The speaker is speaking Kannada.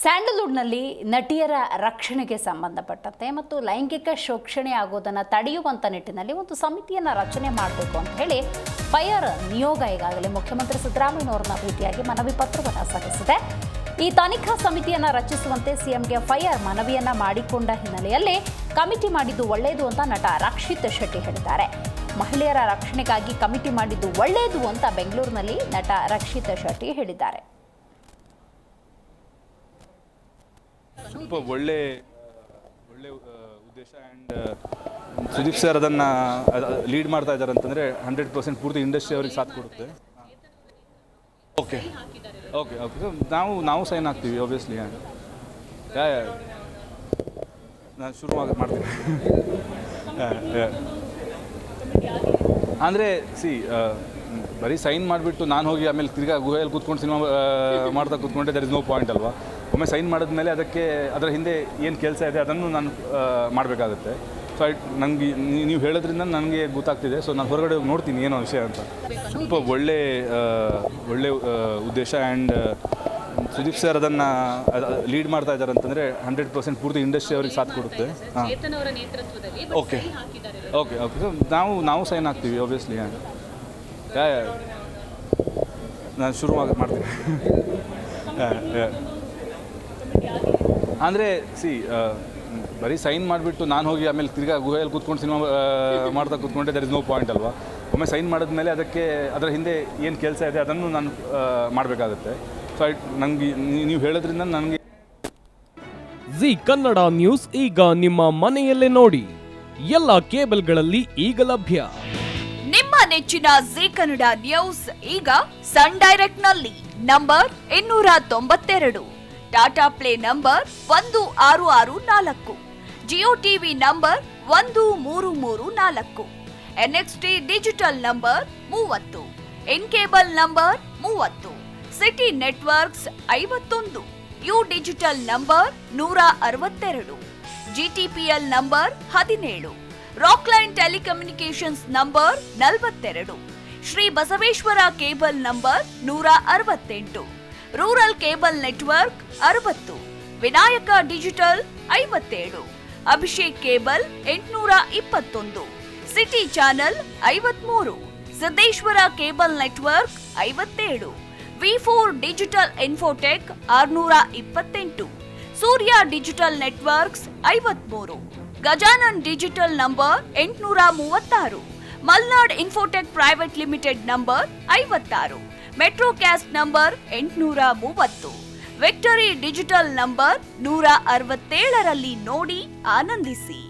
ಸ್ಯಾಂಡಲ್ವುಡ್ನಲ್ಲಿ ನಟಿಯರ ರಕ್ಷಣೆಗೆ ಸಂಬಂಧಪಟ್ಟಂತೆ ಮತ್ತು ಲೈಂಗಿಕ ಶೋಷಣೆ ಆಗೋದನ್ನು ತಡೆಯುವಂಥ ನಿಟ್ಟಿನಲ್ಲಿ ಒಂದು ಸಮಿತಿಯನ್ನು ರಚನೆ ಮಾಡಬೇಕು ಅಂತ ಹೇಳಿ ಫೈರ್ ನಿಯೋಗ ಈಗಾಗಲೇ ಮುಖ್ಯಮಂತ್ರಿ ಸಿದ್ದರಾಮಯ್ಯನವರನ್ನ ಭೇಟಿಯಾಗಿ ಮನವಿ ಪತ್ರವನ್ನು ಸಲ್ಲಿಸಿದೆ. ಈ ತನಿಖಾ ಸಮಿತಿಯನ್ನು ರಚಿಸುವಂತೆ ಸಿಎಂಗೆ ಫೈರ್ ಮನವಿಯನ್ನ ಮಾಡಿಕೊಂಡ ಹಿನ್ನೆಲೆಯಲ್ಲಿ ಕಮಿಟಿ ಮಾಡಿದ್ದು ಒಳ್ಳೆಯದು ಅಂತ ನಟ ರಕ್ಷಿತ್ ಶೆಟ್ಟಿ ಹೇಳಿದ್ದಾರೆ. ಮಹಿಳೆಯರ ರಕ್ಷಣೆಗಾಗಿ ಕಮಿಟಿ ಮಾಡಿದ್ದು ಒಳ್ಳೆಯದು ಅಂತ ಬೆಂಗಳೂರಿನಲ್ಲಿ ನಟ ರಕ್ಷಿತ್ ಶೆಟ್ಟಿ ಹೇಳಿದ್ದಾರೆ. ಸ್ವಲ್ಪ ಒಳ್ಳೆ ಉದ್ದೇಶ ಆ್ಯಂಡ್ ಸುದೀಪ್ ಸರ್ ಅದನ್ನು ಲೀಡ್ ಮಾಡ್ತಾ ಇದ್ದಾರೆ ಅಂತಂದರೆ 100% ಪೂರ್ತಿ ಇಂಡಸ್ಟ್ರಿ ಅವ್ರಿಗೆ ಸಾಥ್ ಕೊಡುತ್ತೆ. ಓಕೆ ಓಕೆ ಓಕೆ ಸೊ ನಾವು ಸೈನ್ ಹಾಕ್ತೀವಿ ಆಬ್ವಿಯಸ್ಲಿ. ನಾನು ಶುರು ಮಾಡ್ತೀನಿ. ಅಂದರೆ ಬರೀ ಸೈನ್ ಮಾಡಿಬಿಟ್ಟು ನಾನು ಹೋಗಿ ಆಮೇಲೆ ತಿರ್ಗಾ ಗುಹೆಯಲ್ಲಿ ಕೂತ್ಕೊಂಡು ಸಿನಿಮಾ ಮಾಡ್ತಾ ಕೂತ್ಕೊಂಡೆ ದರ್ ಇಸ್ ನೋ ಪಾಯಿಂಟ್ ಅಲ್ವಾ. ಒಮ್ಮೆ ಸೈನ್ ಮಾಡಿದ್ಮೇಲೆ ಅದರ ಹಿಂದೆ ಏನು ಕೆಲಸ ಇದೆ ಅದನ್ನು ನಾನು ಮಾಡಬೇಕಾಗುತ್ತೆ. ಸೊ ನನಗೆ ನೀವು ಹೇಳೋದ್ರಿಂದ ನನಗೆ ಗೊತ್ತಾಗ್ತಿದೆ. ಸೊ ನಾನು ಹೊರಗಡೆ ಹೋಗಿ ನೋಡ್ತೀನಿ ಏನೋ ವಿಷಯ ಅಂತ. ಸ್ವಲ್ಪ ಒಳ್ಳೆ ಉದ್ದೇಶ ಆ್ಯಂಡ್ ಸುದೀಪ್ ಸರ್ ಅದನ್ನು ಲೀಡ್ ಮಾಡ್ತಾ ಇದ್ದಾರೆ ಅಂತಂದರೆ 100% ಪೂರ್ತಿ ಇಂಡಸ್ಟ್ರಿ ಅವ್ರಿಗೆ ಸಾಥ್ ಕೊಡುತ್ತೆ. ಓಕೆ ಓಕೆ ಓಕೆ ಸೊ ನಾವು ಸೈನ್ ಹಾಕ್ತೀವಿ ಆಬ್ವಿಯಸ್ಲಿ. ನಾನು ಶುರು ಮಾಡ್ತೀನಿ. ಅಂದರೆ ಬರೀ ಸೈನ್ ಮಾಡಿಬಿಟ್ಟು ನಾನು ಹೋಗಿ ಆಮೇಲೆ ತಿರ್ಗಾ ಗುಹೆಯಲ್ಲಿ ಕೂತ್ಕೊಂಡು ಸಿನಿಮಾ ಮಾಡ್ತಾ ಕೂತ್ಕೊಂಡೆ ದರ್ ಇಸ್ ನೋ ಪಾಯಿಂಟ್ ಅಲ್ವಾ. ಒಮ್ಮೆ ಸೈನ್ ಮಾಡಿದ್ಮೇಲೆ ಅದರ ಹಿಂದೆ ಏನು ಕೆಲಸ ಇದೆ ಅದನ್ನು ನಾನು ಮಾಡಬೇಕಾಗುತ್ತೆ. ಸೊ ನನಗೆ ನೀವು ಹೇಳೋದ್ರಿಂದ ನನಗೆ ಜಿ ಕನ್ನಡ ನ್ಯೂಸ್ ಈಗ ನಿಮ್ಮ ಮನೆಯಲ್ಲೇ ನೋಡಿ. ಎಲ್ಲ ಕೇಬಲ್ಗಳಲ್ಲಿ ಈಗ ಲಭ್ಯ. ನಿಮ್ಮ ನೆಚ್ಚಿನ ಜಿ ಕನ್ನಡ ನ್ಯೂಸ್ ಈಗ ಸನ್ ಡೈರೆಕ್ಟ್ ನಲ್ಲಿ number 292, Tata Play number 1664, Jio TV number 1334, NXT digital number 30, N cable number 30, city networks 51, U digital number 162, GTPL number 17, Rockline telecommunications number 42, Shri Basaveshwara cable number 168, rural cable network 60, Vinayaka digital 57, Abhishek cable 821, city channel 53, Siddeshwara cable network 57, ವಿ4 digital infotech 628, Surya digital networks 53, Gajanan digital number 836, Malnad infotech private limited number 56, Metrocast number 830, victory digital number 167ರಲ್ಲಿ ನೋಡಿ ಆನಂದಿಸಿ.